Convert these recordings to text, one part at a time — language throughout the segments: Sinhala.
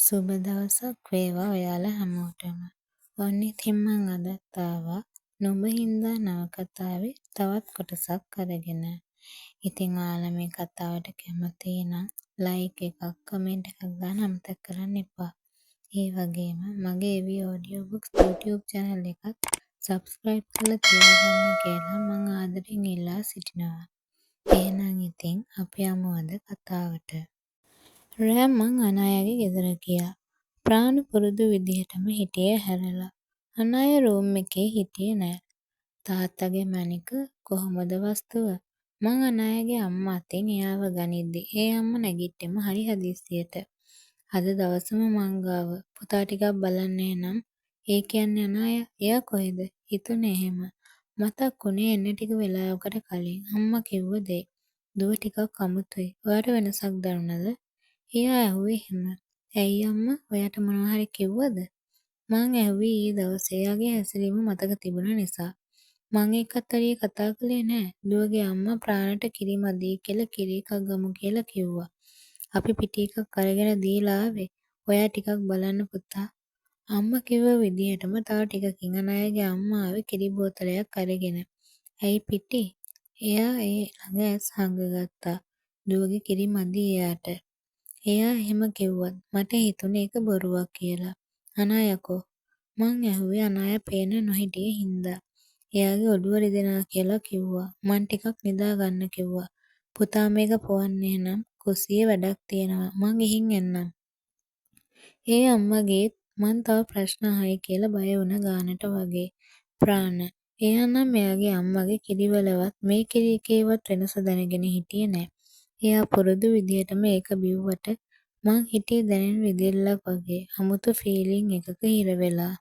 සුබ දවසක් වේවා ඔයාලා හැමෝටම. ඔන්න ඉතින් මං අදත් ආවා නුඹ හින්දා නවකතාවේ තවත් කොටසක් අරගෙන. ඉතින් ඔයාලා මේ කතාවට කැමති නම් ලයික් එකක් කමෙන්ට් එකක් දාන්න අමතක කරන්න එපා. ඒ වගේම මගේ AV Audio Books YouTube channel එකත් subscribe කරලා තියාගන්න කියලා මං ආදරෙන් ඉල්ලා සිටිනවා. එහෙනම් ඉතින් අපි යමු අද කතාවට. රෑ මං අනායාගේ ගෙදර ගියා. ප්‍රාණ පුරුදු විදිහටම හිටියේ හැරලා. අනායා රූම් එකේ හිටියේ නෑ. තාත්තගේ මැණික කොහොමද වස්තුව? මං අනායාගේ අම්මා අතින් එයාව ගනිද්දි ඒ අම්මා නැගිට්ටෙම හරි හදිස්සියට. අද දවසම මං ගාව පුතා ටිකක් බලන්න එනම්. ඒ කියන්නේ අනායා එයා කොහෙද? හිතුනේ එහෙම. මතක් වුණේ එන්න ටික වෙලාවකට කලින් අම්මා කිව්ව දේ. දුව ටිකක් අමුතුයි. ඔයාට වෙනසක් දැනුණද? එයා ඇහුවේ එහෙම. ඇයි අම්මා ඔයාට මොනවා හරි කිව්වද? මං ඇහුවේ ඊයේ දවසේ එයාගේ හැසිරීම මතක තිබුණ නිසා. මං එක්කත් හරිය කතා කළේ නෑ. දුවගේ අම්මා ප්‍රාණට කිරි මදි කියලා කිරි එකක් ගමු කියලා කිව්වා. අපි පිටි එකක් අරගෙන දීලා ආවේ. ඔයා ටිකක් බලන්න පුතා. අම්මා කිව්ව විදිහටම තව ටිකකින් අනායාගේ අම්මා ආවේ කිරි බෝතලයක් අරගෙන. ඇයි පිටි? එයා ඒ ළඟ ඇස් හංගගත්තා. දුවගේ කිරි මදි එයාට. එයා එහෙම කිව්වත් මට හිතුනේ ඒක බොරුවක් කියලා. අනායකෝ? මං ඇහුවේ අනායා පේන්න නොහිටියේ හින්දා. එයාගේ ඔළුව රිදෙනවා කියලා කිව්වා. මං ටිකක් නිදා ගන්න කිව්වා. පුතා මේක පොවන්නේ නම් කුස්සියේ වැඩක් තියෙනවා. මං ගිහින් එන්නම්. ඒ අම්මගේත් මං තව ප්‍රශ්න අහයි කියලා බය වුණ ගානට වගේ. ප්‍රාණ. එයා නම් එයාගේ අම්මගේ කිරිවලවත් මේ කිරි එකේවත් වෙනස දැනගෙන හිටියේ නෑ. එයා පුරුදු විදිහටම ඒක බිව්වට මං හිටියේ දැනෙන විදිල්ලක් වගේ අමුතු ෆීලිං එකක හිර වෙලා.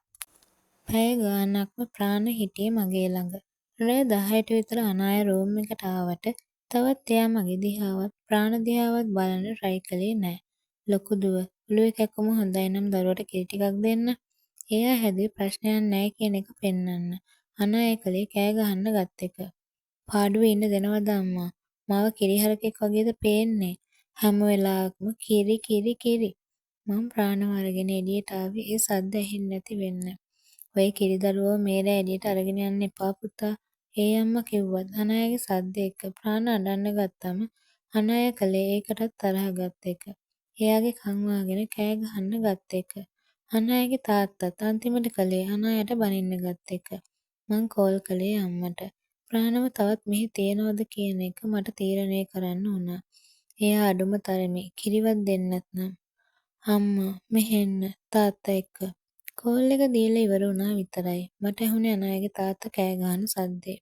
පැය ගාණක්ම ප්‍රාණ හිටියේ මගේ ළඟ. රෑ 10ට විතර අනායා රූම් එකට ආවට තවත් එයා මගේ දිහාවත් ප්‍රාණ දිහාවත් බලන්න try කළේ නෑ. ලොකු දුව ඔළුවේ කැක්කුම හොඳයි නම් දරුවට කිරි ටිකක් දෙන්න. එයා හැදුවේ ප්‍රශ්නයක් නෑ කියන එක පෙන්නන්න. අනායා කළේ කෑ ගහන්න ගත් එක. පාඩුවේ ඉන්න දෙනවද අම්මා? මාව කිරි හරකෙක් වගේද පේන්නේ? හැම වෙලාවකම කිරි කිරි කිරි. මං ප්‍රාණව අරගෙන එළියට ආවේ ඒ සද්ද ඇහෙන්නේ නැති වෙන්න. ඔය කිරි දරුවව මේ රෑ එළියට අරගෙන යන්න එපා පුතා. ඒ අම්මා කිව්වත් අනායාගේ සද්ද එක්ක ප්‍රාණ අඬන්න ගත්තම අනායා කළේ ඒකටත් තරහ ගත් එක. එයාගේ කන් වහගෙන කෑ ගහන්න ගත් එක. අනායාගේ තාත්තත් අන්තිමට කළේ අනායාට බනින්න ගත් එක. මං කෝල් කළේ අම්මට. ප්‍රාණව තවත් මෙහෙ තියනවද කියන එක මට තීරණය කරන්න වුණා. එයා අඩුම තරමේ කිරිවත් දෙන්නත් නම්. අම්මා මෙහෙන්න තාත්තා එක්ක. කෝල් එක දීලා ඉවර වුණා විතරයි. මට ඇහුනේ අනායාගේ තාත්තා කෑ ගහන සද්දේ.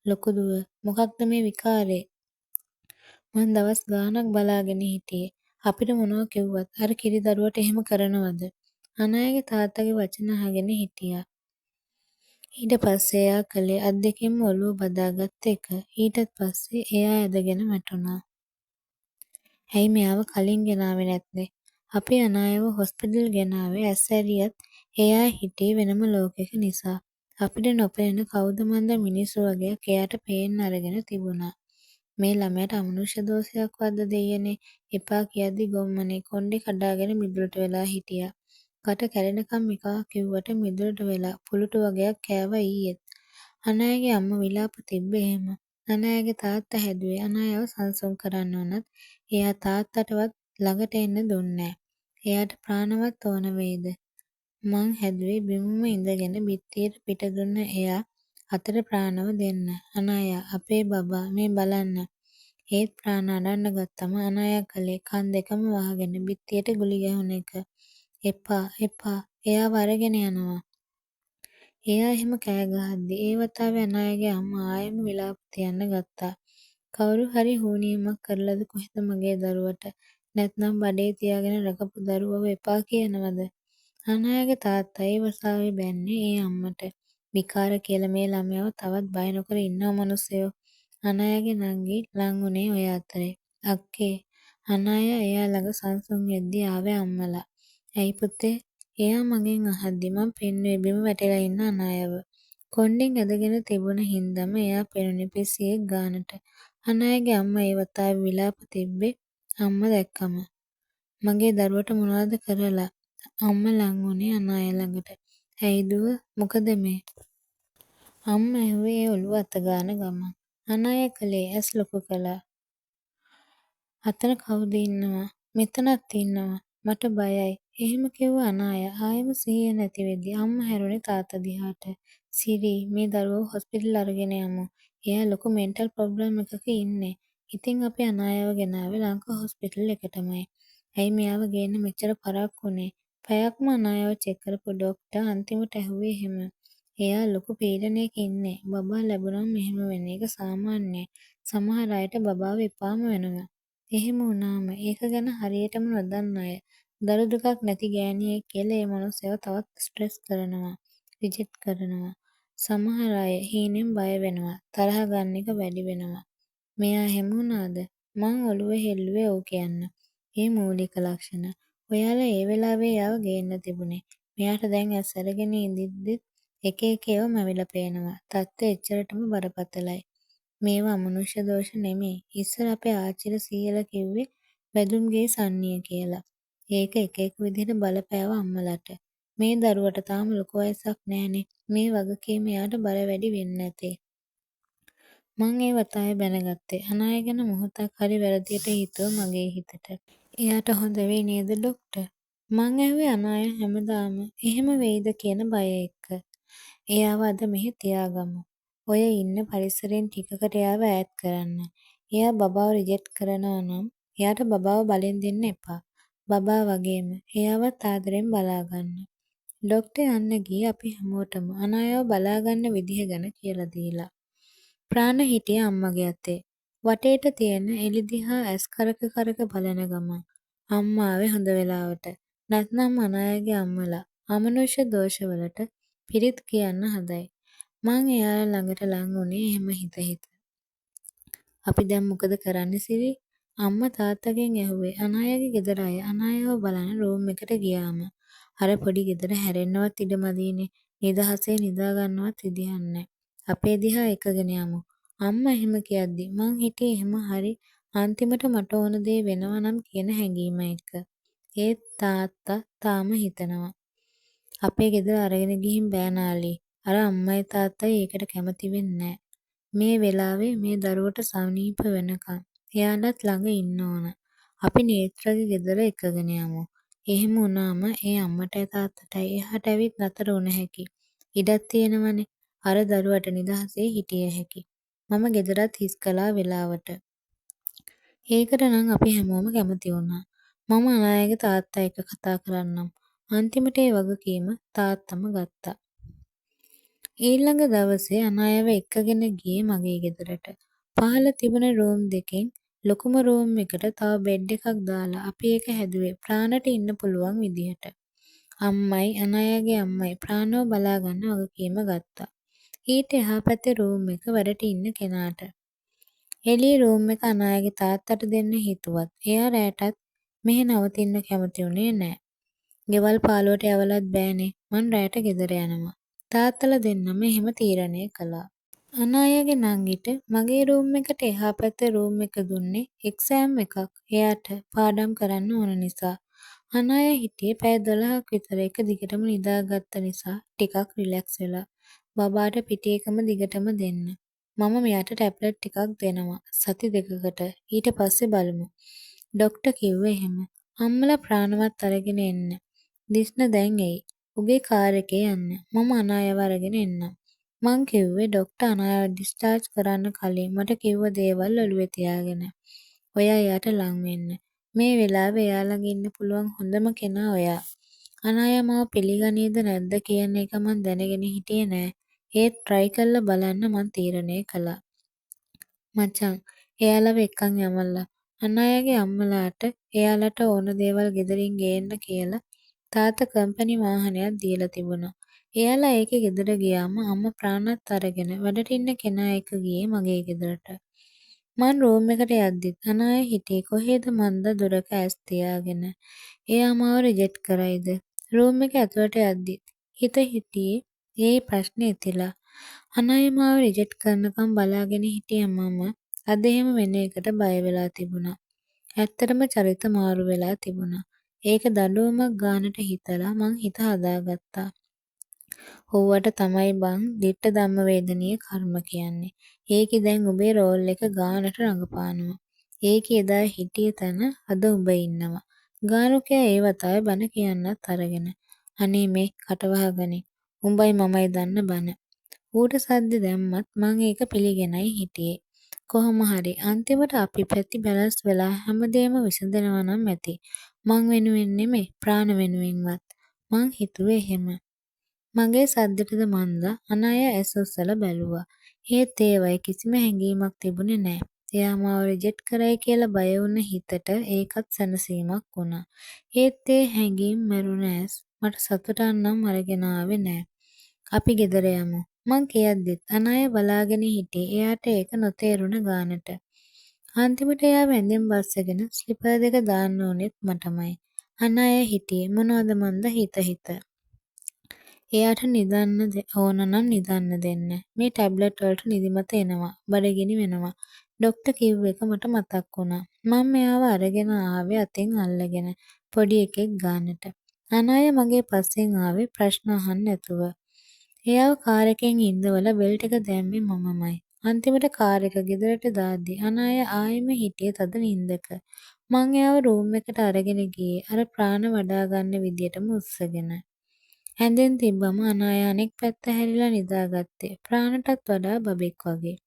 ලොකු දුව මොකක්ද මේ විකාරේ? මං දවස් ගාණක් බලාගෙන හිටියේ. අපිට මොනවා කිව්වත් අර කිරි දරුවට එහෙම කරනවද? අනායාගේ තාත්තගේ වචන අහගෙන හිටියා. ඊට පස්සේ එයා කළේ අත් දෙකෙන්ම ඔළුව බදාගත් එක. ඊටත් පස්සේ එයා ඇදගෙන වැටුණා. ඇයි මෙයාව කලින් ගෙනාවේ නැත්තේ? අපි අනායව හොස්පිටල් ගෙනාවේ ඇස් ඇරියත් එයා හිටියේ වෙනම ලෝකෙක නිසා. අපිට නොපෙනෙන කවුද මන්ද මිනිස්සු වගේක් එයාට පේන්න අරගෙන තිබුණා. මේ ළමයාට අමනුෂ්‍ය දෝෂයක්වත්ද දෙයියනේ. එපා කියද්දි ගොම්මනේ කොණ්ඩේ කඩාගෙන මිදුලට වෙලා හිටියා. කට කැඩෙනකම් එකක් කිව්වට මිදුලට වෙලා පුලුටු වගේක් කෑවා ඊයේත්. අනායාගේ අම්මා විලාප තිබ්බේ එහෙම. අනායාගේ තාත්තා හැදුවේ අනායාව සංසුන් කරන්න වුණත් එයා තාත්තටවත් ළඟට එන්න දුන්නේ නෑ. එයාට ප්‍රාණවත් ඕන වේද? මං හැදුවේ බිමම ඉඳගෙන බිත්තියට පිට දුන්න එයා අතට ප්‍රාණව දෙන්න. අනායා අපේ බබා මේ බලන්න. ඒත් ප්‍රාණ අඬන්න ගත්තම අනායා කළේ කන් දෙකම වහගෙන බිත්තියට ගුලි ගැහුන එක. එපා එපා එයාව අරගෙන යනවා. එයා එහෙම කෑ ගහද්දි ඒ වතාවේ අනායාගේ අම්මා ආයෙම විලාප තියන්න ගත්තා. කවුරු හරි හුනියමක් කරලාද කොහෙද මගේ දරුවට? නැත්නම් බඩේ තියාගෙන රකපු දරුවව එපා කියනවද? අනායාගේ තාත්තා ඒ වතාවේ බැන්නේ ඒ අම්මට. විකාර කියලා මේ ළමයාව තවත් බය නොකර ඉන්නව මනුස්සයෝ. අනායාගේ නංගි ලං වුණේ ඔය අතරේ. අක්කේ අනායා එයා ළඟ සංසුන් වෙද්දි ආවේ අම්මලා. ඇයි පුතේ? එයා මගෙන් අහද්දි මං පෙන්නුවේ බිම වැටිලා ඉන්න අනායව. කොණ්ඩෙන් ඇදගෙන තිබුණ හින්දම එයා පෙනුනේ පිස්සියෙක් ගානට. අනායාගේ අම්මා ඒ වතාවේ විලාප තිබ්බේ අම්මා දැක්කම. මගේ දරුවට මොනවද කරලා? අම්මා ලං වුණේ අනාය ළඟට. "ඇයි දුව මොකද මේ?" අම්මා ඇහුවේ ඒ ඔළුව අතගාන ගමන්. අනාය කළේ ඇස් ලොකු කළා. "අතන කවුද ඉන්නවා? මෙතනත් ඉන්නවා. මට බයයි." එහෙම කිව්ව අනාය ආයෙම සිහිය නැති වෙද්දි අම්මා හැරුණේ තාත්තා දිහාට. "සිරි මේ දරුවව හොස්පිටල් අරගෙන යමු. එයා ලොකු මෙන්ටල් ප්‍රොබ්ලම් එකක ඉන්නේ. ඉතින් අපි අනායව ගෙනාවේ ලංකා හොස්පිටල් එකටමයි. ඇයි මෙයාව ගේන්න මෙච්චර පරක්කු වුනේ?" පැයක්ම අනායව චෙක් කරපු ඩොක්ටර් අන්තිමට ඇහුවේ එහෙම. "එයා ලොකු පීඩනයක ඉන්නේ. බබා ලැබුණම මෙහෙම වෙන එක සාමාන්‍යයි. සමහර අයට බබාව එපාම වෙනවා. එහෙම වුණාම ඒක ගැන හරියටම නොදන්න අය දරු දුකක් නැති ගෑණියෙක් කියලා ඒ මනුස්සයව තවත් ස්ට්‍රෙස් කරනවා, රිජෙක්ට් කරනවා. සමහර අය හීනෙන් බය වෙනවා, තරහ ගන්න එක වැඩි වෙනවා. මෙයා එහෙම වුණාද? මං ඔළුව හෙල්ලුවේ ඔව් කියන්න. ඒ මූලික ලක්ෂණ. ඔයාලා ඒ වෙලාවේ එයාව ගේන්න තිබුණේ. මෙයාට දැන් ඇස් අරගෙන ඉඳිද්දිත් එක එක ඒවා මැවිලා පේනවා. තත්ත්වය එච්චරටම බරපතලයි. මේවා අමනුෂ්‍ය දෝෂ නෙමේ. ඉස්සර අපේ ආච්චිලා සීයලා කිව්වේ වැදුම්ගේ සන්නිය කියලා. ඒක එක එක විදිහට බලපෑවා අම්මලාට. මේ දරුවට තාම ලොකු වයසක් නෑනේ. මේ වගකීම එයාට බර වැඩි වෙන්න ඇති. මං ඒ වතාවේ බැනගත්තේ අනාය ගැන මොහොතක් හරි වැරදියට හිතුව මගේ හිතට. එයාට හොඳ වෙයි නේද ඩොක්ටර්? මං ඇහුවේ අනාය හැමදාම එහෙම වෙයිද කියන බය එක්ක. එයාව අද මෙහෙ තියාගමු. ඔය ඉන්න පරිසරෙන් ටිකකට එයාව ඈත් කරන්න. එයා බබාව රිජෙක්ට් කරනවා නම් එයාට බබාව බලෙන් දෙන්න එපා. බබා වගේම එයාවත් ආදරෙන් බලාගන්න. ඩොක්ටර් යන්න ගියේ අපි හැමෝටම අනායව බලාගන්න විදිහ ගැන කියලා දීලා. ප්‍රාණ හිටියේ අම්මගේ අතේ. වටේට තියෙන එළි දිහා ඇස් කරක කරක බලන ගමන් අම්මා ආවේ හොඳ වෙලාවට. නැත්නම් අනායගේ අම්මලා අමනුෂ්‍ය දෝෂවලට පිරිත් කියන්න හදයි. මං එයාලා ළඟට ලං වුණේ එහෙම හිත හිත. අපි දැන් මොකද කරන්නේ සිරි? අම්මා තාත්තගෙන් ඇහුවේ අනායගේ ගෙදර අය අනායව බලන්න රූම් එකට ගියාම. අර පොඩි ගෙදර හැරෙන්නවත් ඉඩ මදීනේ. නිදහසේ නිදා ගන්නවත් විදියක් නෑ. අපේ දිහා එකගෙන යමු. අම්මා එහෙම කියද්දි මං හිටියේ එහෙම හරි අන්තිමට මට ඕන දේ වෙනවා නම් කියන හැඟීම එක්ක. ඒත් තාත්තා තාම හිතනවා. අපේ ගෙදර අරගෙන ගිහින් බෑ නාලී. අර අම්මයි තාත්තයි ඒකට කැමති වෙන්නේ නෑ. මේ වෙලාවේ මේ දරුවට සනීප වෙනකන් එයාලත් ළඟ ඉන්න ඕන. අපි නේත්‍රගේ ගෙදර එකගෙන යමු. එහෙම වුණාම ඒ අම්මටයි තාත්තටයි එහාට ඇවිත් නතර වුණ හැකි. ඉඩක් තියෙනවනේ. අර දරුවට නිදහසේ හිටිය හැකි. මම ගෙදරත් හිස් කළා වෙලාවට. ඒකට නම් අපි හැමෝම කැමති වුණා. මම අනායගේ තාත්තා එක්ක කතා කරන්නම්. අන්තිමට ඒ වගකීම තාත්තම ගත්තා. ඊළඟ දවසේ අනායව එක්කගෙන ගියේ මගේ ගෙදරට. පහළ තිබුණ රූම් දෙකෙන් ලොකුම රූම් එකට තව බෙඩ් එකක් දාලා අපි ඒක හැදුවේ ප්‍රාණට ඉන්න පුළුවන් විදිහට. අම්මයි අනායගේ අම්මයි ප්‍රාණව බලාගන්න වගකීම ගත්තා. ඊට එහා පැත්තේ රූම් එක වැඩට ඉන්න කෙනාට. එළියේ රූම් එක අනායගේ තාත්තට දෙන්න හිතුවත් එයා රෑටත් මෙහෙ නවතින්න කැමති වුණේ නෑ. ගෙවල් පාළුවට යවලත් බෑනේ. මං රෑට ගෙදර යනවා. තාත්තලා දෙන්නම එහෙම තීරණය කළා. අනායගේ නංගිට මගේ රූම් එකට එහා පැත්තේ රූම් එක දුන්නේ එක්සෑම් එකක් එයාට පාඩම් කරන්න ඕන නිසා. අනාය හිටියේ පැය 12ක් විතර එක දිගටම නිදාගත්ත නිසා ටිකක් රිලැක්ස් වෙලා. බබාට පිටි එකම දිගටම දෙන්න. මම මෙයාට ටැබ්ලට් ටිකක් දෙනවා සති දෙකකට. ඊට පස්සේ බලමු. ඩොක්ටර් කිව්වේ එහෙම. අම්මලා ප්‍රාණවත් අරගෙන එන්න. දිස්න දැන් එයි. උගේ කාර් එකේ යන්න. මම අනායව අරගෙන එන්නම්. මං කිව්වේ ඩොක්ටර් අනායව ඩිස්චාර්ජ් කරන්න කලින් මට කිව්ව දේවල් ඔළුවේ තියාගෙන. ඔයා එයාට ලං වෙන්න. මේ වෙලාවේ එයා ළඟ ඉන්න පුළුවන් හොඳම කෙනා ඔයා. අනාය මාව පිළිගනීද නැද්ද කියන එක මං දැනගෙන හිටියේ නෑ. ඒත් try කරලා බලන්න මං තීරණය කළා. මචං එයාලව එක්කන් යමල්ලා. අනායගේ අම්මලාට එයාලට ඕන දේවල් ගෙදරින් ගේන්න කියලා තාත්තා කම්පැනි වාහනයක් දීලා තිබුණා. එයාලා ඒකේ ගෙදර ගියාම අම්මා ප්‍රාණත් අරගෙන වැඩට ඉන්න කෙනා එක්ක ගියේ මගේ ගෙදරට. මං රූම් එකට යද්දිත් අනාය හිටියේ කොහෙද මන්ද දුරක ඇස් තියාගෙන. එයා මාව රිජෙක්ට් කරයිද? රූම් එක ඇතුළට යද්දිත් හිත හිටියේ ඒ ප්‍රශ්නේ ඉතිලා. අනාය මාව රිජෙක්ට් කරනකම් බලාගෙන හිටිය මම අද එහෙම වෙන එකට බය වෙලා තිබුණා. ඇත්තටම චරිත මාරු වෙලා තිබුණා. ඒක දඬුවමක් ගානට හිතලා මං හිත හදාගත්තා. "ඔව්වට තමයි බං දිට්ඨ ධම්මවේදනීය කර්ම කියන්නේ. ඒකෙ දැන් උඹේ රෝල් එක ගානට රඟපානවා. ඒකෙ එදා හිටිය තැන අද උඹ ඉන්නවා." ගාරුකයා ඒ වතාවේ බන කියන්නත් අරගෙන "අනේ මේ කට වහගනින්. උඹයි මමයි දන්න බන." ඌට සද්දෙ දැම්මත් මං ඒක පිළිගෙනයි හිටියේ. කොහොම හරි අන්තිමට අපි පැති බැලන්ස් වෙලා හැමදේම විසඳෙනවා නම් ඇති. මං වෙනුවෙන් නෙමෙයි ප්‍රාණ වෙනුවෙන්වත්. මං හිතුවේ එහෙම. මගේ සද්දෙටද මන්දා අනායා ඇස් උස්සලා බැලුවා. ඒත් ඒවයේ කිසිම හැඟීමක් තිබුණේ නෑ. එයා මාව රිජෙක්ට් කරයි කියලා බය වුණ හිතට ඒකත් සැනසීමක් වුණා. ඒත් ඒ හැඟීම් මැරුණ ඇස් මට සතුටක් නම් අරගෙන ආවේ නෑ. අපි ගෙදර යමු. මං කියද්දිත් අනායා බලාගෙන හිටියේ එයාට ඒක නොතේරුණ ගානට. අන්තිමට එයාව ඇඳෙන් බස්සගෙන ස්ලිපර් දෙක දාන්න උනෙත් මටමයි. අනායා හිටියේ මොනවද මන්ද හිත හිත. එයාට නිදන්න ඕන නම් නිදන්න දෙන්න. මේ ටැබ්ලට් වලට නිදිමත එනවා. බඩගිනි වෙනවා. ඩොක්ටර් කිව්ව එක මට මතක් වුණා. මම එයාව අරගෙන ආවේ අතින් අල්ලගෙන පොඩි එකෙක් ගානට. අනායා මගේ පස්සෙන් ආවේ ප්‍රශ්න අහන්න නැතුව. එයාව කාර් එකෙන් ඉන්දවලා බෙල්ට් එක දැම්මේ මමමයි. අන්තිමට කාර් එක ගෙදරට දාද්දි අනායා ආයෙම හිටියේ තද නින්දක. මං එයාව රූම් එකට අරගෙන ගියේ අර ප්‍රාණ වඩා ගන්න විදියටම උස්සගෙන. ඇඳෙන් තිබ්බම අනායා අනෙක් පැත්ත හැරිලා නිදාගත්තේ ප්‍රාණටත් වඩා බබෙක් වගේ.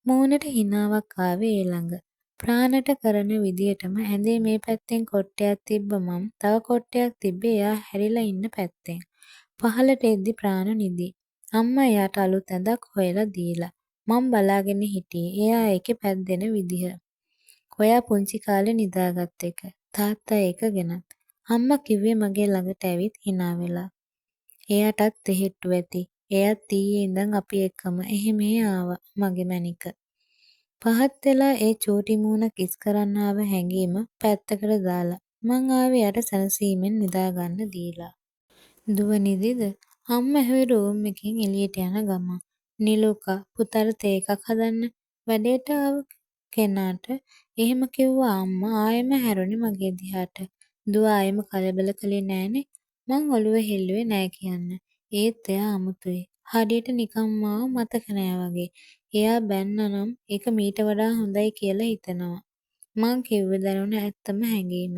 මූණට හිනාවක් ආවේ ඒ ළඟ. ප්‍රාණට කරන විදියටම ඇඳේ මේ පැත්තෙන් කොට්ටයක් තිබ්බමම් තව කොට්ටයක් තිබ්බේ එයා හැරිලා ඉන්න පැත්තෙන්. පහළට එද්දි ප්‍රාණ නිදි. අම්මා එයාට අලුත් ඇඳක් හොයලා දීලා. මං බලාගෙන හිටියේ එයා ඒකේ පැද්දෙන විදිහ. ඔයා පුංචි කාලේ නිදාගත් එක. තාත්තා ඒක ගෙනත්. අම්මා කිව්වේ මගේ ළඟට ඇවිත් hina වෙලා. එයාටත් තෙහෙට්ටු ඇති. එයත් ඊයේ ඉඳන් අපි එක්කම එහෙ මෙහෙ ආවා මගේ මැනික. පහත් වෙලා ඒ චූටි මූණ කිස් කරන්න ආව හැඟීම පැත්තකට දාලා මං ආවේ යට සැනසීමෙන් නිදාගන්න දීලා. "දුව නිදිද?" අම්මා ඇහුවේ රූම් එකෙන් එළියට යන ගමන්. "නිලුකා පුතාට තේ එකක් හදන්න" වැඩේට ආව කෙනාට එහෙම කිව්වා අම්මා ආයෙම හැරුණේ මගේ දිහාට. "දුව ආයෙම කලබල කළේ නෑනේ" මං ඔළුව හෙල්ලුවේ නෑ කියන්න. ඒත් එයා අමුතුයි. හරියට නිකන් මාව මතක නෑ වගේ. එයා බැන්නනම් ඒක මීට වඩා හොඳයි කියලා හිතෙනවා. මං කිව්වේ දැනුණ ඇත්තම හැඟීම.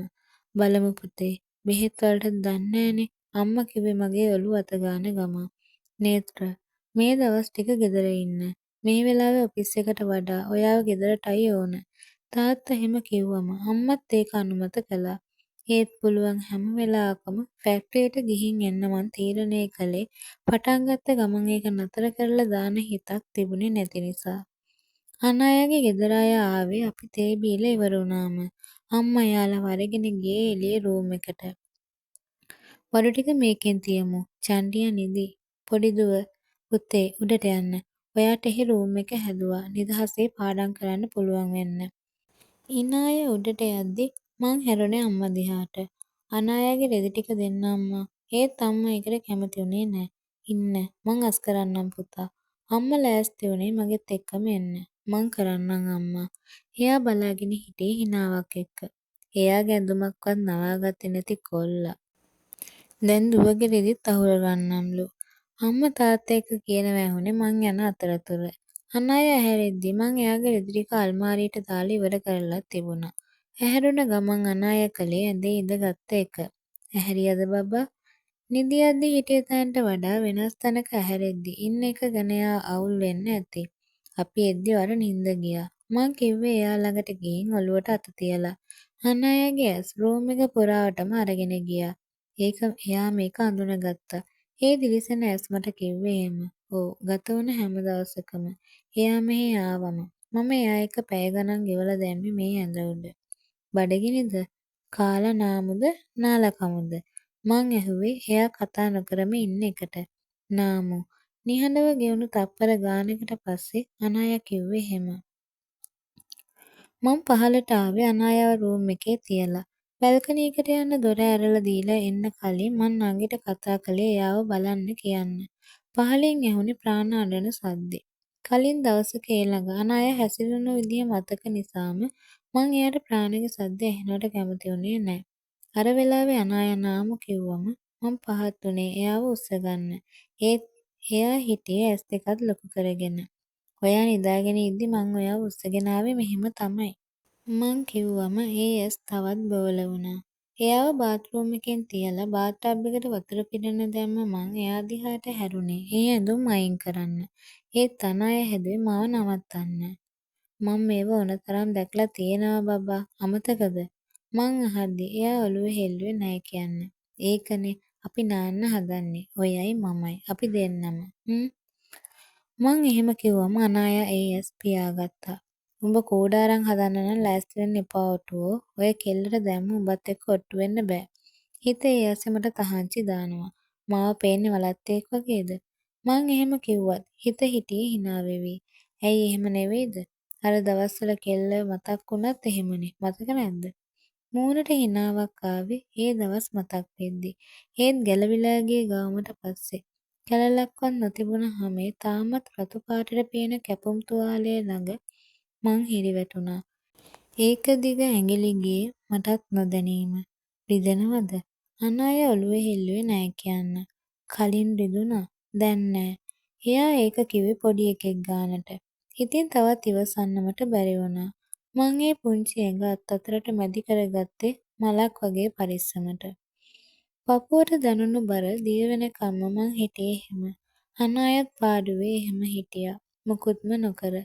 "බලමු පුතේ. බෙහෙත් වලට දන්නේ නෑනේ" අම්මා කිව්වේ මගේ ඔළුව අත ගාන ගමන්. "නේත්‍ර මේ දවස් ටික ගෙදර ඉන්න. මේ වෙලාවේ ඔෆිස් එකට වඩා ඔයාව ගෙදරටයි ඕන." තාත්තා එහෙම කිව්වම අම්මත් ඒක අනුමත කළා. ඒත් පුළුවන් හැම වෙලාවකම ෆැක්ටරියට ගිහින් එන්න මං තීරණය කළේ පටන් ගත්ත ගමන් ඒක නතර කරලා දාන හිතක් තිබුණේ නැති නිසා. අනායාගේ ගෙදර අය ආවේ අපි තේ බීලා ඉවර වුණාම. අම්මා එයාලව අරගෙන ගියේ එළියේ රූම් එකට. "බඩු ටික මේකෙන් තියමු. චන්ඩියා නිදි. පොඩි දුව පුතේ උඩට යන්න. ඔයාට එහෙ රූම් එක හැදුවා නිදහසේ පාඩම් කරන්න පුළුවන් වෙන්න." ඉනාය උඩට යද්දි මං හැරුණේ අම්මා දිහාට. "අනායාගේ රෙදි ටික දෙන්න අම්මා." ඒත් අම්මා ඒකට කැමති වුණේ නෑ. "ඉන්න මං අස් කරන්නම් පුතා." අම්මා ලෑස්ති වුණේ මගෙත් එක්කම එන්න. "මං කරන්නම් අම්මා." එයා බලාගෙන හිටියේ හිනාවක් එක්ක. එයාගේ ඇඳුමක්වත් නවාගත්තේ නැති කොල්ලා. දැන් දුවගේ රෙදිත් අහුල ගන්නම්ලු. අම්මා තාත්තා එක්ක කියනවා ඇහුනේ මං යන අතරතුර. අනායා ඇහැරෙද්දි මං එයාගේ රෙදි ටික අල්මාරියට දාලා ඉවර කරලා තිබුණා. ඇහැරුණ ගමන් අනායා කළේ ඇඳේ ඉඳගත්ත එක. "ඇහැරියද බබා?" නිදියද්දි හිටිය තැනට වඩා වෙනස් තැනක ඇහැරෙද්දි ඉන්න එක ගැන එයා අවුල් වෙන්න ඇති. අපි එද්දි වර නින්ද ගියා. මං කිව්වේ එයා ළඟට ගිහින් ඔලුවට අත තියලා. අනායාගේ ඇස් රූම් එක පුරාවටම අරගෙන ගියා. එයා මේක අඳුනගත්තා. ඒ දිලිසෙන ඇස් මට කිව්වේ එහෙම. "ඔව් ගත වුණ හැම දවසකම එයා මෙහෙ ආවම මම එයා එක්ක පැය ගණන් ගෙවලා දැම්මේ මේ ඇඳ උඩ." "බඩගිනිද? කාලා නාමුද නාලා කමුද?" මං ඇහුවේ එයා කතා නොකරම ඉන්න එකට. "නාමු." නිහඬව ගෙවුණු තප්පර ගානකට පස්සේ අනායා කිව්වේ එහෙම. මං පහළට ආවේ අනායාව රූම් එකේ තියලා. බැල්කනි එකට යන්න දොර ඇරලා දීලා එන්න කලින් මං නංගිට කතා කළේ එයාව බලන්න කියන්න. පහළින් ඇහුනේ ප්‍රාණ අඬන සද්දේ. කලින් දවසක ඒ ළඟ අනායා හැසිරුණු විදිය මතක නිසාම මං එයාට ප්‍රාණගේ සද්ද ඇහෙනවට කැමති වුණේ නෑ. අර වෙලාවේ අනායා නාම කිව්වම මං පහත් වුණේ එයාව උස්සගන්න. ඒත් එයා හිටියේ ඇස් දෙකත් ලොකු කරගෙන. ඔයා නිදාගෙන ඉද්දි මං ඔයාව උස්සගෙන ආවේ මෙහෙම තමයි. මං කිව්වම ඒ ඇස් තවත් බෝල වුණා. එයාව බාත් รู ම් එකෙන් තියලා බාත් ටබ් එකට වතුර පිරෙන්න දැම්ම මං එයා දිහාට හැරුණේ ඒ ඇඳුම් අයින් කරන්න. ඒත් අනායා හැදුවේ මාව නවත්තන්න. මං මේව ඕන තරම් දැකලා තියෙනවා බබා අමතකද? මං අහද්දි එයා ඔළුව හෙල්ලුවේ නෑ කියන්න. ඒකනේ අපි නාන්න හදන්නේ. ඔයයි මමයි. අපි දෙන්නම. මං එහෙම කිව්වම අනායා ඒ ඇස් පියාගත්තා. උඹ කූඩාරම් හදන්න නම් ලෑස්ති වෙන්න එපා ඔටුවෝ. ඔය කෙල්ලට දැම්ම උඹත් එක්ක ඔට්ටු වෙන්න බෑ. හිත ඒ ඇස්සේ මට තහංචි දානවා. මාව පේන්නේ වලත්තෙක් වගේද? මං එහෙම කිව්වත් හිත හිටියේ හිනා වෙවි. ඇයි එහෙම නෙවෙයිද? අර දවස්වල කෙල්ල මතක් වුණත් එහෙමනේ. මතක නැද්ද? මූණට හිනාවක් ආවේ ඒ දවස් මතක් වෙද්දි. ඒත් ගැලවිලා ගිය ගාමට පස්සේ කැලලක්වත් නොතිබුණ හමේ තාමත් රතු පාටට පේන කැපුම් තුවාලය ළඟ මං හිරිවැටුණා. ඒක දිග ඇඟිලි ගියේ මටත් නොදැනීම. රිදෙනවද? අනායා ඔළුව හෙල්ලුවේ නෑ කියන්න. කලින් රිදුනා. දැන් නෑ. එයා ඒක කිව්වේ පොඩි එකෙක් ගානට. ඉතින් තවත් ඉවසන්න මට බැරි වුණා. මං ඒ පුංචි ඇඟ අතට මැදි කරගත්තේ මලක් වගේ පරිස්සමට. පපුවට දැනුණු බර දිය වෙනකම්ම මං හිටියේ එහෙම. අනායත් පාඩුවේ එහෙම හිටියා. මුකුත්ම නොකර.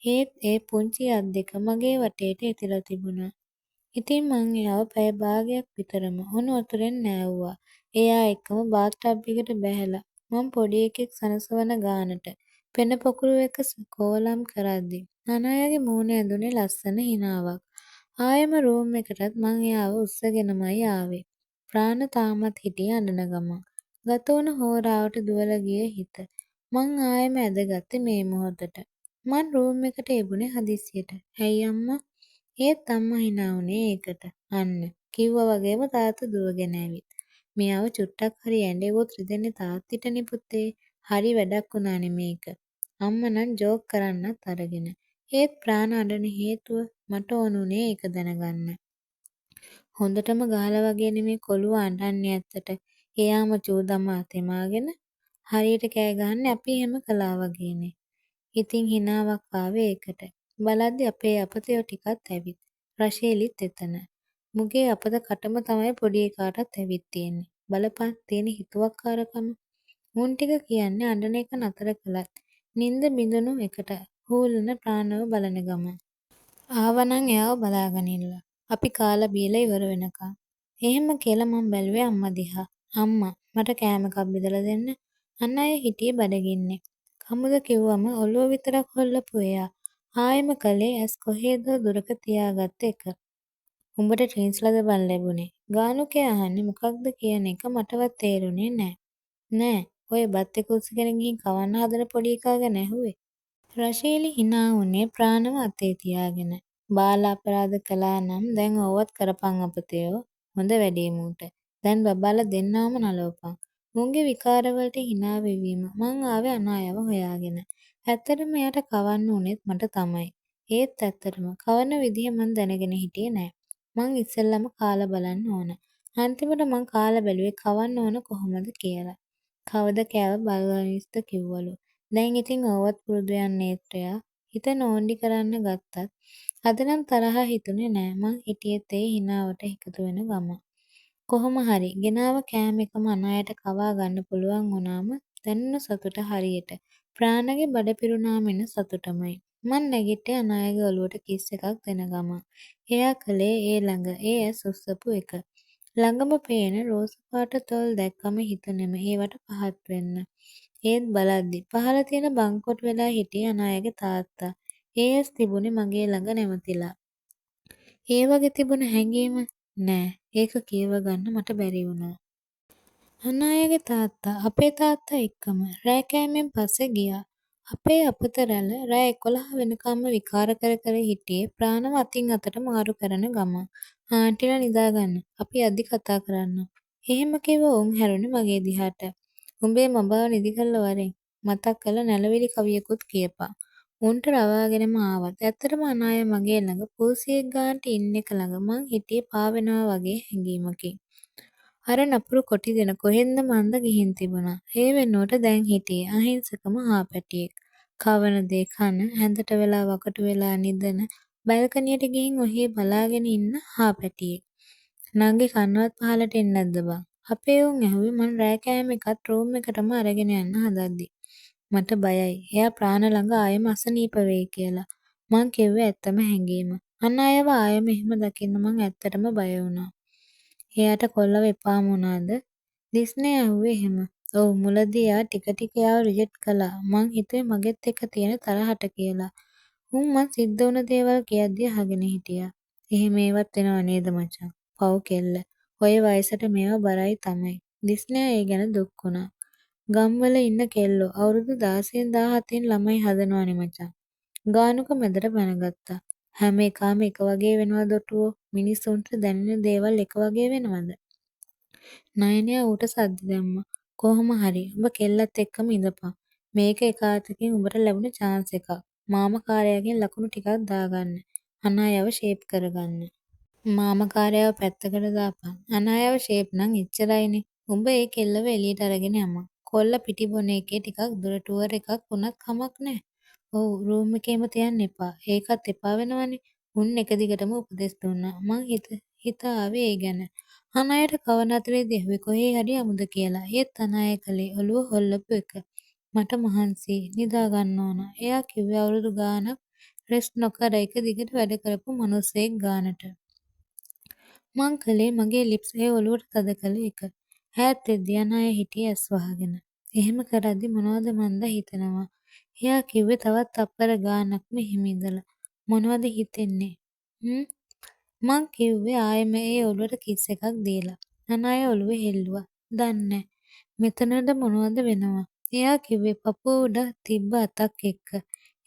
ඒත් ඒ පුංචි අත් දෙක මගේ වටේට එතිලා තිබුණා. ඉතින් මං එයාව පැය භාගයක් විතරම උණු වතුරෙන් නෑවුවා. එයා එක්කම බාත් ටබ් එකට බැහැලා මං පොඩි එකෙක් සනසවන ගානට පෙන පොකුරු එක කෝලම් කරද්දි අනායාගේ මූණ ඇඳුනේ ලස්සන හිනාවක්. ආයෙම රූම් එකටත් මං එයාව උස්සගෙනමයි ආවේ. ප්‍රාණ තාමත් හිටියේ අඬන ගමන්. ගත වුණ හෝරාවට දුවලා ගිය හිත. මං ආයෙම ඇදගත්තේ මේ මොහොතට. මං රූම් එකට එබුණේ හදිස්සියට. ඇයි අම්මා? ඒත් අම්මා හිනා වුණේ ඒකට. අන්න කිව්වා වගේම තාත්තා දුවගෙන ඇවිත්. මෙයාව චුට්ටක් හරි ඇඬෙව්වොත් රිදෙන්නේ තාත්තිටනේ පුතේ. හරි වැඩක් වුණානේ මේක. අම්මා නම් ජෝක් කරන්නත් අරගෙන. ඒත් ප්‍රාණ අඬන හේතුව මට ඕන උනේ ඒක දැනගන්න. හොඳටම ගහලා වගේ නෙමේ කොළුව අඬන්නේ ඇත්තට. එයාම චූදමා තෙමාගෙන හරියට කෑ ගහන්නේ අපි එහෙම කළා වගේනේ. ඉතින් හිනාවක් ආවේ ඒකට. බලද්දි අපේ අපතයෝ ටිකත් ඇවිත්. රෂේලිත් එතන. මුගේ අපත කටම තමයි පොඩි එකාටත් ඇවිත් තියෙන්නේ. බලපන් තියෙන හිතුවක්කාරකම. මුන් ටික කියන්නේ අඬන එක නතර කළත් නින්ද බිඳුණු එකට හූල්ලන ප්‍රාණව බලන ගමන්. ආවනම් එයාව බලාගනින්න. අපි කාලා බීලා ඉවර වෙනකන්. එහෙම කියලා මං බැලුවේ අම්මා දිහා. අම්මා මට කෑම එකක් බෙදලා දෙන්න. අන් අය හිටියේ බඩගින්නේ. කමුද කිව්වම ඔළුව විතරක් හොල්ලපු එයා ආයෙම කළේ ඇස් කොහේදෝ දුරක තියාගත්ත එක. උඹට ට්‍රින්ස්ලද බන් ලැබුණේ? ගානුකේ අහන්නේ මොකක්ද කියන එක මටවත් තේරුනේ නෑ. නෑ ඔය බත් එක උස්සගෙන ගිහින් කවන්න හදන පොඩි එකා ගැන ඇහුවේ. රෂීලි හිනා වුණේ ප්‍රාණව අතේ තියාගෙන. බාල අපරාධ කළා නම් දැන් ඕවත් කරපන් අපතයෝ. හොඳ වැඩේ මූට. දැන් බබාලා දෙන්නවම නලවපන්. මුන්ගේ විකාරවලට හිනා වෙවීම මං ආවේ අනායව හොයාගෙන. ඇත්තටම එයාට කවන්න උනේත් මට තමයි. ඒත් ඇත්තටම කවන විදිහ මං දැනගෙන හිටියේ නෑ. මං ඉස්සෙල්ලම කාලා බලන්න ඕන. අන්තිමට මං කාලා බැලුවේ කවන්න ඕන කොහොමද කියලා. කවද කෑව බලනිස්ද කිව්වලු. දැන් ඉතින් ඕවත් පුරුදු යන්නේත් ඔයා. හිත නෝන්ඩි කරන්න ගත්තත් අද නම් තරහා හිතුනේ නෑ. මං හිටියෙත් ඒ හිනාවට එකතු වෙන ගම. කොහොම හරි ගෙනාව කෑම එකම අනායට කවා ගන්න පුළුවන් වුණාම දැනුණ සතුට හරියට ප්‍රාණගේ බඩ පිරුණාම එන සතුටමයි. මං නැගිට්ටේ අනායගේ ඔලුවට කිස් එකක් දෙන ගමන්. එයා කළේ ඒ ළඟ ඒ ඇස් උස්සපු එක. ළඟම පේන රෝස පාට තොල් දැක්කම හිතුනෙම ඒවට පහත් වෙන්න. ඒත් බලද්දි පහළ තියෙන බංකොට් වෙලා හිටියේ අනායගේ තාත්තා. ඒ ඇස් තිබුණේ මගේ ළඟ නැවතිලා. ඒ වගේ තිබුණ හැඟීම නෑ. ඒක කියව ගන්න මට බැරි වුණා. අනායගේ තාත්තා අපේ තාත්තා එක්කම රෑ කෑමෙන් පස්සේ ගියා. අපේ අපත රැළ රෑ 11 වෙනකම්ම විකාර කර කර හිටියේ ප්‍රාණව අතින් අතට මාරු කරන ගමන්. ආන්ටිලා නිදාගන්න. අපි අදි කතා කරන්නම්. එහෙම කිව්ව උන් හැරුණේ මගේ දිහාට. උඹේ මබාව නිදි කරලා වරෙන් මතක් කරලා නැලවිලි කවියකුත් කියපන්. උන්ට රවාගෙනම ආවත් ඇත්තටම අනාය මගේ ළඟ පූසියෙක් ගානට ඉන්න එක ළඟ මං හිටියේ පාවෙනවා වගේ හැඟීමකින්. අර නපුරු කොටි දෙන කොහෙන්ද මන්ද ගිහින් තිබුණා. ඒ වෙනුවට දැන් හිටියේ අහිංසකම හාපැටියෙක්. කවන දේ කන, ඇඳට වෙලා වකටු වෙලා නිදන, බල්කනියට ගිහින් ඔහේ බලාගෙන ඉන්න හාපැටියෙක්. නංගි කන්නවත් පහලට එන්නේ නැද්ද බං? අපේ උන් ඇහුවේ මං රෑ කෑම එකත් රූම් එකටම අරගෙන යන්න හදද්දි. මට බයයි. එයා ප්‍රාණ ළඟ ආයෙම අසනීප වෙයි කියලා. මං කිව්වේ ඇත්තම හැඟීම. අන් අයව ආයෙම එහෙම දකින්න මං ඇත්තටම බය වුණා. එයාට කොල්ලව එපාම වුණාද? දිස්නේ ඇහුවේ එහෙම. ඔව් මුලදී එයා ටික ටික එයාව රිජෙක්ට් කළා. මං හිතුවේ මගෙත් එක්ක තියෙන තරහට කියලා. උන් මං සිද්ධ වුණ දේවල් කියද්දි අහගෙන හිටියා. එහෙම ඒවත් වෙනව නේද මචං? පව් කෙල්ල. ඔය වයසට මේවා බරයි තමයි. දිස්නයා ඒ ගැන දුක් වුණා. ගම්වල ඉන්න කෙල්ලෝ අවුරුදු 16 17 ළමයි හදනවනේ මචං. ගානුක මැදට බැනගත්තා. හැම එකාම එක වගේ වෙනවද ඔටුවෝ? මිනිස්සුන්ට දැනෙන දේවල් එක වගේ වෙනවද? නයනයා ඌට සද්ද දැම්මා. කොහොම හරි උඹ කෙල්ලත් එක්කම ඉඳපන්. මේක එක අතකින් උඹට ලැබුණ chance එකක්. මාමකාරයාගෙන් ලකුණු ටිකක් දාගන්න. අනායව ෂේප් කරගන්න. මාමකාරයාව පැත්තකට දාපන්. අනායව ෂේප් නම් එච්චරයිනේ. උඹ ඒ කෙල්ලව එළියට අරගෙන යමන්. කොල්ල පිටි බොන එකේ ටිකක් දුර ටුවර් එකක් වුණත් කමක් නෑ. ඔව් රූම් එකේම තියන්න එපා. ඒකත් එපා වෙනවනේ. උන් එක දිගටම උපදෙස් දුන්නා. මං හිත ආවේ ඒ ගැන. අනායට කවන අතරේදී ඇහුවේ කොහේ හරි අමුද කියලා. ඒත් අනාය කලේ ඔළුව හොල්ලපු එක. මට මහන්සි නිදා ගන්න ඕන. එයා කිව්වේ අවුරුදු ගාණක් රෙස්ට් නොකර එක දිගට වැඩ කරපු මනුස්සයෙක් ගානට. මං කළේ මගේ ලිප්ස් ඒ ඔලුවට තද කළ එක. ඈත් වෙද්දී අනාය හිටියේ ඇස් වහගෙන. එහෙම කරද්දි මොනවද මන්ද හිතනවා. එයා කිව්වේ තවත් තප්පර ගාණක්ම එහෙම ඉඳලා. මොනවද හිතෙන්නේ? මං කිව්වේ ආයෙම ඒ ඔලුවට කිස් එකක් දීලා. අනාය ඔලුව හෙල්ලුවා. දන්නෑ. මෙතනද මොනවද වෙනවා. එයා කිව්වේ පපුව උඩ තිබ්බ අතක් එක්ක.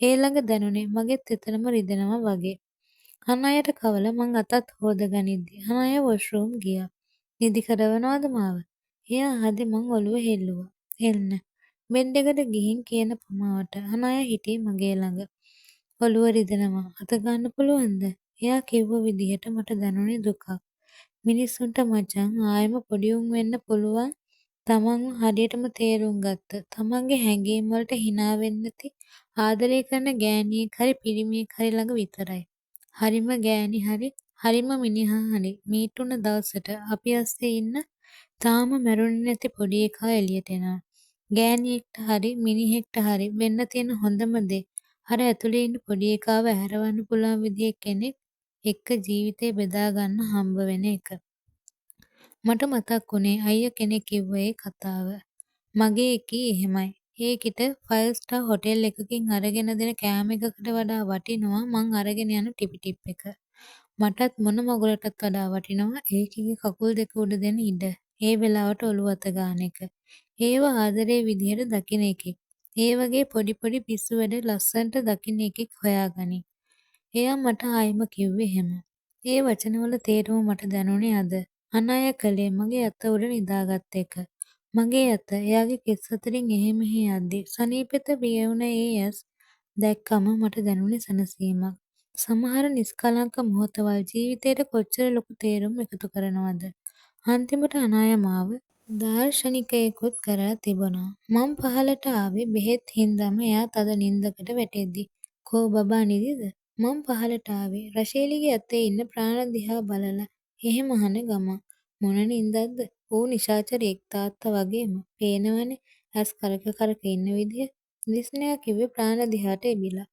ඒ ළඟ දැනුනේ මගෙත් එතනම රිදෙනවා වගේ. අනායට කවලා මං අතත් හොදගනිද්දි අනාය වොෂ්රූම් ගියා. නිදි කරවනවද මාව? එයා අහද්දි මං ඔලුව හෙල්ලුවා. එන්න. බෙඩ් එකට ගිහින් කියන පමාවට අනාය හිටියේ මගේ ළඟ. ඔලුව රිදෙනවා. අත ගන්න පුළුවන්ද? එයා කිව්ව විදිහට මට දැනුනේ දුකක්. මිනිස්සුන්ට මචං ආයෙම පොඩි උන් වෙන්න පුළුවන් තමන්ව හරියටම තේරුම් ගත්ත තමන්ගේ හැඟීම් වලට hina වෙන්නේ නැති ආදරය කරන ගෑණියෙක් හරි පිරිමියෙක් හරි ළඟ විතරයි. හරිම ගෑණි හරි හරිම මිනිහා හරි මීටුන දවසට අපි අස්සේ ඉන්න තාම මැරුණේ නැති පොඩි එකා එළියට එනවා. ගෑණියෙක්ට හරි මිනිහෙක්ට හරි වෙන්න තියෙන හොඳම දේ අර ඇතුලේ ඉන්න පොඩි එකාව ඇහැරවන්න පුළුවන් විදිහේ කෙනෙක් එක්ක ජීවිතේ බෙදා ගන්න හම්බ වෙන එක. මට මතක් වුණේ අයියා කෙනෙක් කිව්ව ඒ කතාව. මගේ එකී එහෙමයි. ඒකිට 5 ස්ටාර් හොටෙල් එකකින් අරගෙන දෙන කෑම එකකට වඩා වටිනවා මං අරගෙන යන ටිපි ටිප් එක. මටත් මොන මගුලටත් වඩා වටිනවා ඒකිගේ කකුල් දෙක උඩ දෙන ඉඩ. ඒ වෙලාවට ඔළුව අත ගන්න එක. ඒව ආදරේ විදිහට දකින එකෙක්. ඒ වගේ පොඩි පොඩි පිස්සු වැඩ ලස්සනට දකින එකෙක් හොයාගනි. එයා මට ආයෙම කිව්වේ එහෙම. ඒ වචනවල තේරුම මට දැනුනේ අද. අනාය කලේ මගේ අත උඩ නිදාගත්ත එක. මගේ අත එයාගේ කෙස් අතරින් එහෙ මෙහෙ යද්දි සනීපෙත පියවුන ඒ ඇස් දැක්කම මට දැනුනේ සැනසීමක්. සමහර නිස්කලංක මොහොතවල් ජීවිතේට කොච්චර ලොකු තේරුම් එකතු කරනවද? අන්තිමට අනාය මාව දාර්ශනිකයෙකුත් කරලා තිබුණා. මං පහලට ආවේ බෙහෙත් හින්දාම එයා තද නින්දකට වැටෙද්දි. කෝ බබා නිදිද? මං පහලට ආවේ රෂේලිගේ අතේ ඉන්න ප්‍රාණ දිහා බලලා එහෙම අහන ගමන්. මොන නින්දක්ද? ඌ නිශාචරයෙක් තාත්තා වගේම. පේනවනේ ඇස් කරක කරක ඉන්න විදිය. දිස්නයා කිව්වේ ප්‍රාණ දිහාට එබිලා.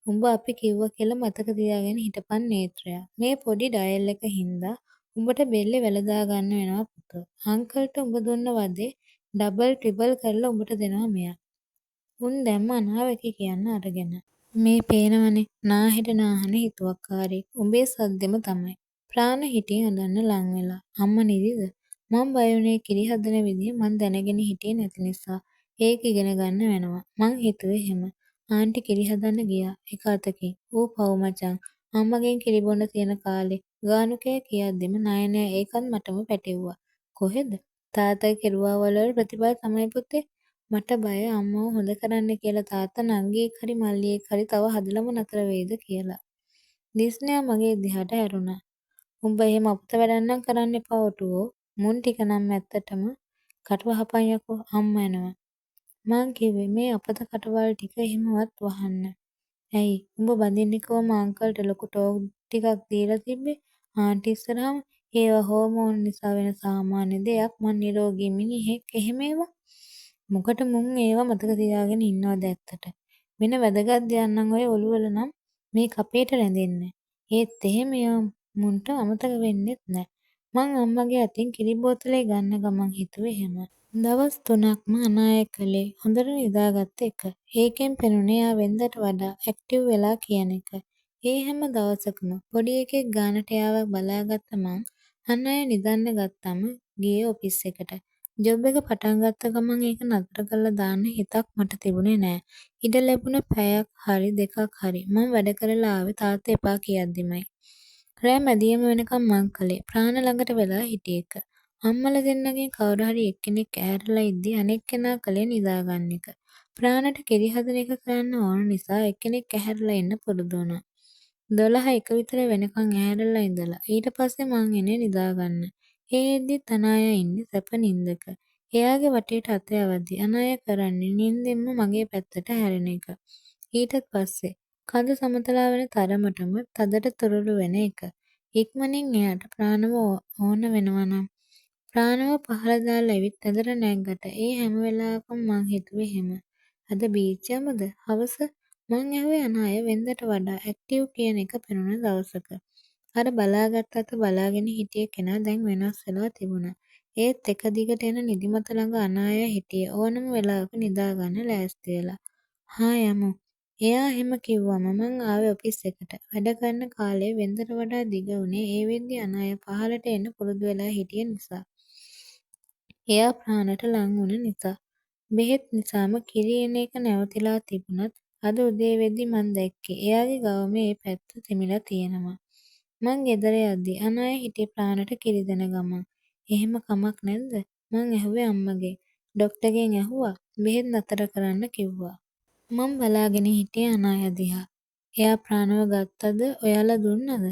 උඹ අපි කිව්වා කියලා මතක තියාගෙන හිටපන් නේත්‍රයා. මේ පොඩි ඩයල් එක හින්දා උඹට බෙල්ලේ වැල දා ගන්න වෙනවා පුතෝ. අංකල්ට උඹ දුන්න වදේ ඩබල් ට්‍රිබල් කරලා උඹට දෙනවා මෙයා. උන් දැම්ම අනාවැකි කියන්න අරගෙන. මේ පේනවනේ නාහෙට නාහන හිතුවක්කාරයෙක්. උඹේ සද්දෙම තමයි. ප්‍රාණ හිටියේ හදන්න ලං වෙලා. අම්මා නිදිද? මං බය වුණේ කිරි හදන විදිය මං දැනගෙන හිටියේ නැති නිසා. ඒක ඉගෙන ගන්න වෙනවා. මං හිතුවේ එහෙම. ආන්ටි කිරි හදන්න ගියා. එක අතකින්. ඌ පව් මචං. අම්මගෙන් කිරි බොන්න තියෙන කාලේ. ගානුකේ කියද්දිම නයනයා ඒකත් මටම පැටෙව්වා. කොහෙද? තාත්තගේ කෙරුවා වල ප්‍රතිඵල තමයි පුතේ. මට බය අම්මව හොඳ කරන්න කියලා තාත්තා නංගියෙක් හරි මල්ලියෙක් හරි තව හදලම නතර වෙයිද කියලා. දිස්නයා මගේ දිහාට හැරුණා. උඹ එහෙම අපත වැඩක් නම් කරන්න එපා ඔටුවෝ. මුන් ටික නම් ඇත්තටම කටවහපන් යකෝ අම්මා එනවා. මං කිව්වේ මේ අපත කටවල් ටික එහෙමවත් වහන්න. ඇයි උඹ බඳින්න කිව්වම අංකල්ට ලොකු ටෝක් ටිකක් දීලා තිබ්බේ ආන්ටි ඉස්සරහම ඒවා හෝමෝන් නිසා වෙන සාමාන්‍ය දෙයක් මං නිරෝගී මිනිහෙක් එහෙම ඒවා. මොකට මුන් ඒවා මතක තියාගෙන ඉන්නවද ඇත්තට. වෙන වැදගත් දෙයක් නම් ඔය ඔළුවල නම් මේ කපේට රැඳෙන්නේ. ඒත් එහෙම ඒවා මුන්ට අමතක වෙන්නෙත් නෑ. මං අම්මගේ අතින් කිරි බෝතලේ ගන්න ගමන් හිතුවේ එහෙම. දවස් 3ක්ම අනාය කළේ හොඳට නිදාගත්ත එක. ඒකෙන් පෙනුනේ එයා වෙනදට වඩා ඇක්ටිව් වෙලා කියන එක. ඒ හැම දවසකම පොඩි එකෙක් ගානට එයාව බලාගත්ත මං අනාය නිදන්න ගත්තම ගියේ ඔෆිස් එකට. ජොබ් එක පටන් ගත්ත ගමන් ඒක නතර කරලා දාන්න හිතක් මට තිබුණේ නෑ. ඉඩ ලැබුණ පැයක් හරි දෙකක් හරි මං වැඩ කරලා ආවේ තාත්තා එපා කියද්දිමයි. රෑ මැදියම වෙනකම් මං කළේ ප්‍රාණ ළඟට වෙලා හිටි එක. අම්මලා දෙන්නගෙන් කවුරු හරි එක්කෙනෙක් ඇහැරලා ඉද්දි අනෙක් කෙනා කලේ නිදාගන්න එක. ප්‍රාණට කිරි හදන එක කරන්න ඕන නිසා එක්කෙනෙක් ඇහැරලා ඉන්න පුරුදු වුණා. 12 1 විතර වෙනකන් ඇහැරලා ඉඳලා ඊට පස්සේ මං එන්නේ නිදාගන්න. ඒ එද්දිත් අනායා ඉන්නේ සැප නින්දක. එයාගේ වටේට අත යවද්දි අනායා කරන්නේ නින්දෙන්ම මගේ පැත්තට හැරෙන එක. ඊටත් පස්සේ කඳ සමතලා වෙන තරමටම තදට තුරුළු වෙන එක. ඉක්මනින් එයාට ප්‍රාණව ඕන වෙනවා නම් ප්‍රාණව පහළ දාලා ඇවිත් ඇඳට නැග්ගට ඒ හැම වෙලාවකම මං හිතුවේ එහෙම. අද බීච් යමුද? හවස? මං ඇහුවේ අනාය වෙනදට වඩා ඇක්ටිව් කියන එක පෙනුන දවසක. අර බලාගත් අත බලාගෙන හිටිය කෙනා දැන් වෙනස් වෙලා තිබුණා. ඒත් එක දිගට එන නිදිමත ළඟ අනාය හිටියේ ඕනම වෙලාවක නිදාගන්න ලෑස්ති වෙලා. හා යමු. එයා එහෙම කිව්වම මං ආවේ ඔෆිස් එකට. වැඩ කරන කාලේ වෙනදට වඩා දිග වුණේ ඒ වෙද්දි අනාය පහළට එන්න පුරුදු වෙලා හිටිය නිසා. එයා ප්‍රාණට ලං වුණ නිසා. බෙහෙත් නිසාම කිරි එන එක නැවතිලා තිබුණත් අද උදේ වෙද්දි මං දැක්කේ එයාගේ ගවම ඒ පැත්ත තෙමිලා තියෙනවා. මං ගෙදර යද්දි අනාය හිටියේ ප්‍රාණට කිරි දෙන ගමන්. එහෙම කමක් නැද්ද? මං ඇහුවේ අම්මගෙන්. ඩොක්ටර්ගෙන් ඇහුවා. බෙහෙත් නතර කරන්න කිව්වා. මං බලාගෙන හිටියේ අනාය දිහා. එයා ප්‍රාණව ගත්තද ඔයාලා දුන්නද?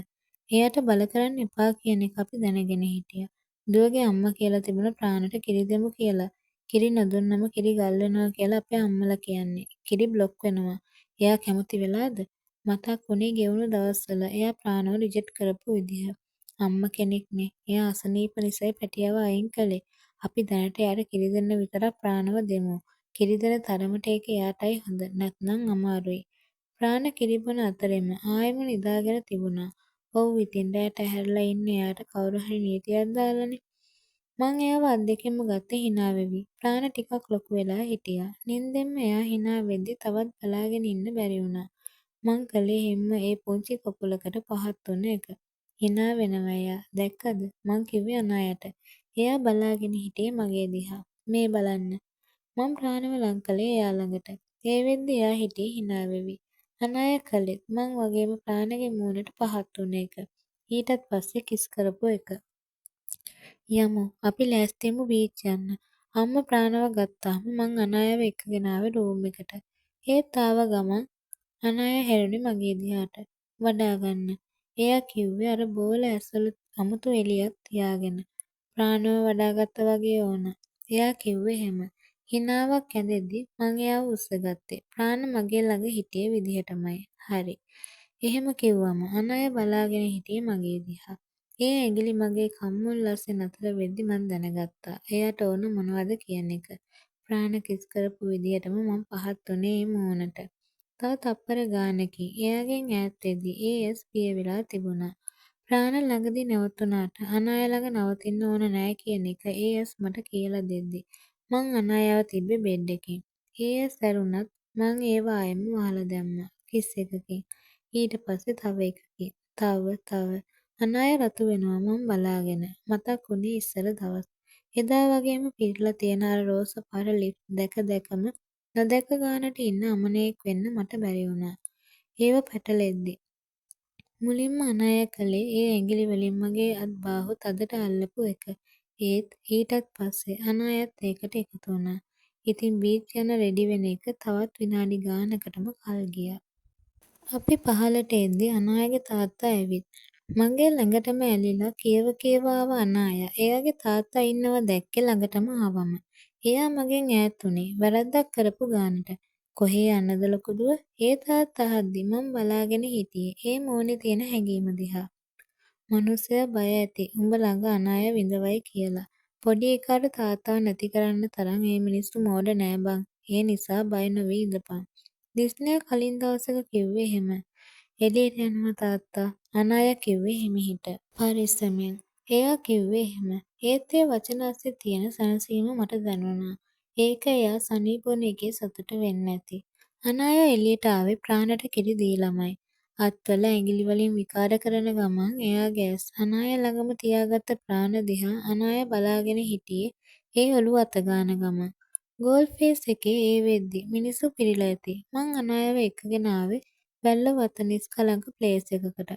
එයාට බල කරන්න එපා කියන එක අපි දැනගෙන හිටියා. දුවගේ අම්මා කියලා තිබුණ ප්‍රාණට කිරි දෙමු කියලා. කිරි නොදුන්නම කිරි ගල් වෙනවා කියලා අපේ අම්මලා කියන්නේ. කිරි බ්ලොක් වෙනවා. එයා කැමති වෙලාද? මතක් වුණේ ගෙවුණු දවස්වල එයා ප්‍රාණව රිජෙක්ට් කරපු විදිහ. අම්මා කෙනෙක්නේ. එයා අසනීප නිසායි පැටියව අයින් කළේ. අපි දැනට එයාට කිරි දෙන්න විතරක් ප්‍රාණව දෙමු. කිරි දෙන තරමට ඒක එයාටයි හොඳ. නැත්නම් අමාරුයි. ප්‍රාණ කිරි බොන අතරෙම ආයෙම නිදාගෙන තිබුණා. ඔව් ඉතින් රෑට ඇහැරලා ඉන්නේ එයාට කවුරු හරි නීතියක් දාලානේ. මං එයාව අත් දෙකෙන්ම ගත්තේ hina වෙවි. ප්‍රාණ ටිකක් ලොකු වෙලා හිටියා. නින්දෙන්ම එයා hina වෙද්දි තවත් බලාගෙන ඉන්න බැරි වුණා. මං කළේ හිම්ම ඒ පුංචි කකුලකට පහත් වුණ එක. hina වෙනවා එයා. දැක්කද? මං කිව්වේ අනායට. එයා බලාගෙන හිටියේ මගේ දිහා. මේ බලන්න. මං ප්‍රාණව ලං කළේ එයා ළඟට. ඒ වෙද්දි එයා හිටියේ hina වෙවි. අනාය කළෙත් මං වගේම ප්‍රාණගේ මූණට පහත් වුණ එක. ඊටත් පස්සේ කිස් කරපු එක. යමු. අපි ලෑස්ති වෙමු බීච් යන්න. අම්මා ප්‍රාණව ගත්තාම මං අනායව එක්කගෙන ආවේ රූම් එකට. ඒත් ආව ගමන් අනාය හැරුණේ මගේ දිහාට. වඩා ගන්න. එයා කිව්වේ අර බෝල ඇස්වල අමුතු එළියක් තියාගෙන. ප්‍රාණව වඩාගත්තා වගේ ඕන. එයා කිව්වේ එහෙම. හිනාවක් ඇඳෙද්දි මං එයාව උස්සගත්තේ. ප්‍රාණ මගේ ළඟ හිටිය විදිහටමයි. හරි. එහෙම කිව්වම අනාය බලාගෙන හිටියේ මගේ දිහා. ඒ ඇඟිලි මගේ කම්මුල් අස්සේ නතර වෙද්දි මං දැනගත්තා. එයාට ඕන මොනවද කියන එක. ප්‍රාණ කිස් කරපු විදිහටම මං පහත් වුණේ ඒ මූණට. තව තප්පර ගානකින් එයාගෙන් ඈත් වෙද්දි ඒ ඇස් පිය වෙලා තිබුණා. ප්‍රාණ ළඟදී නැවතුණාට අනාය ළඟ නවතින්න ඕන නෑ කියන එක ඒ ඇස් මට කියලා දෙද්දි මං අනායව තිබ්බේ බෙඩ් එකේ. ඒ ඇස් ඇරුණත් මං ඒව ආයෙම වහලා දැම්මා කිස් එකකින්. ඊට පස්සේ තව එකකින්. තව අනාය රතු වෙනවා මං බලාගෙන. මතක් වුණේ ඉස්සර දවස්. එදා වගේම පිරීලා තියෙන අර රෝස පාට ලිප්ස් දැක දැකම නොදැක ගානට ඉන්න අමනයෙක් වෙන්න මට බැරි වුණා. ඒව පැටලෙද්දි. මුලින්ම අනාය කළේ ඒ ඇඟිලි වලින් මගේ අත් බාහුව තදට අල්ලපු එක. ඒත් ඊටත් පස්සේ අනායත් ඒකට එකතු වුණා. ඉතින් බීච් යන රෙඩි වෙන එක තවත් විනාඩි ගානකටම කල් ගියා. අපි පහළට එද්දි අනායගේ තාත්තා ඇවිත් මගේ ළඟටම ඇලිලා කියව කියවා ආව අනායා. එයාගේ තාත්තා ඉන්නව දැක්කේ ළඟටම ආවම. එයා මගෙන් ඈත් උනේ වැරැද්දක් කරපු ගානට. කොහේ යන්නද ලොකු දුව? ඒ තාත්තා අහද්දි මං බලාගෙන හිටියේ ඒ මූණේ තියෙන හැඟීම දිහා. මනුස්සයා බය ඇති උඹ ළඟ අනාය විඳවයි කියලා. පොඩි එකාට තාත්තාව නැති කරන්න තරම් ඒ මිනිස්සු මෝඩ නෑ බං. ඒ නිසා බය නොවී ඉඳපන්. දිස්නයා කලින් දවසක කිව්වේ එහෙම. එළියට යනවා තාත්තා. අනාය කිව්වේ හිමිහිට. පරිස්සමෙන්. එයා කිව්වේ එහෙම. ඒත් ඒ වචන අස්සේ තියෙන සැනසීම මට දැනුණා. ඒක එයා සනීප වුණ එකේ සතුට වෙන්න ඇති. අනාය එළියට ආවේ ප්‍රාණට කිරි දීලමයි. අත්වල ඇඟිලි වලින් විකාර කරන ගමන් එයාගේ ඇස් අනාය ළඟම තියාගත්ත ප්‍රාණ දිහා අනාය බලාගෙන හිටියේ ඒ ඔළුව අත ගාන ගමන්. ගෝල්ෆ් ෆේස් එකේ ඒ වෙද්දි මිනිස්සු පිරීලා ඇති. මං අනායව එක්කගෙන ආවේ වැල්ල වතනිස් කලංක ප්ලේස් එකකට.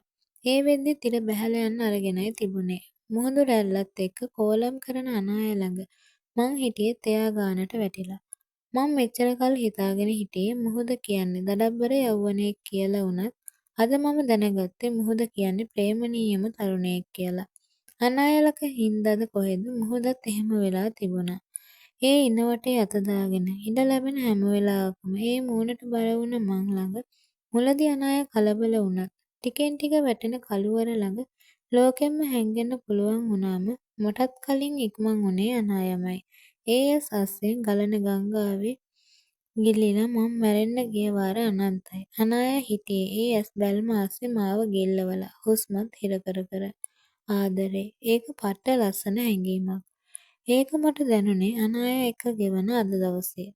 ඒ වෙද්දිත් ඉර බැහැලා යන්න අරගෙනයි තිබුණේ. මුහුදු රැල්ලත් එක්ක කෝලම් කරන අනාය ළඟ මං හිටියෙත් එයා ගානට වැටිලා. මං මෙච්චර කල් හිතාගෙන හිටියේ මුහුද කියන්නේ දඩබ්බර යෞවනයෙක් කියලා වුණත් අද මම දැනගත්තේ මුහුද කියන්නේ ප්‍රේමනීයම තරුණයෙක් කියලා. අනායලක හින්දාද කොහෙද මුහුදත් එහෙම වෙලා තිබුණා. ඒ ඉන වටේ අත දාගෙන ඉඩ ලැබෙන හැම වෙලාවකම ඒ මූණට බර වුණ මං ළඟ මුලදී අනාය කලබල වුණත් ටිකෙන් ටික වැටෙන කළුවර ළඟ ලෝකෙන්ම හැංගෙන්න පුළුවන් වුණාම මටත් කලින් ඉක්මන් වුණේ අනායමයි. ඒ ඇස් අස්සෙන් ගලන ගංගාවේ ගිලිලා මං මැරෙන්න ගිය වාර අනන්තයි. අනාය හිටියේ ඒ ඇස් බැල්ම අස්සේ මාව ගෙල්ලවලා හුස්මත් හිර කර කර. ආදරේ. ඒක පට්ට ලස්සන හැඟීමක්. ඒක මට දැනුනේ අනාය එක්ක ගෙවන අද දවසේ.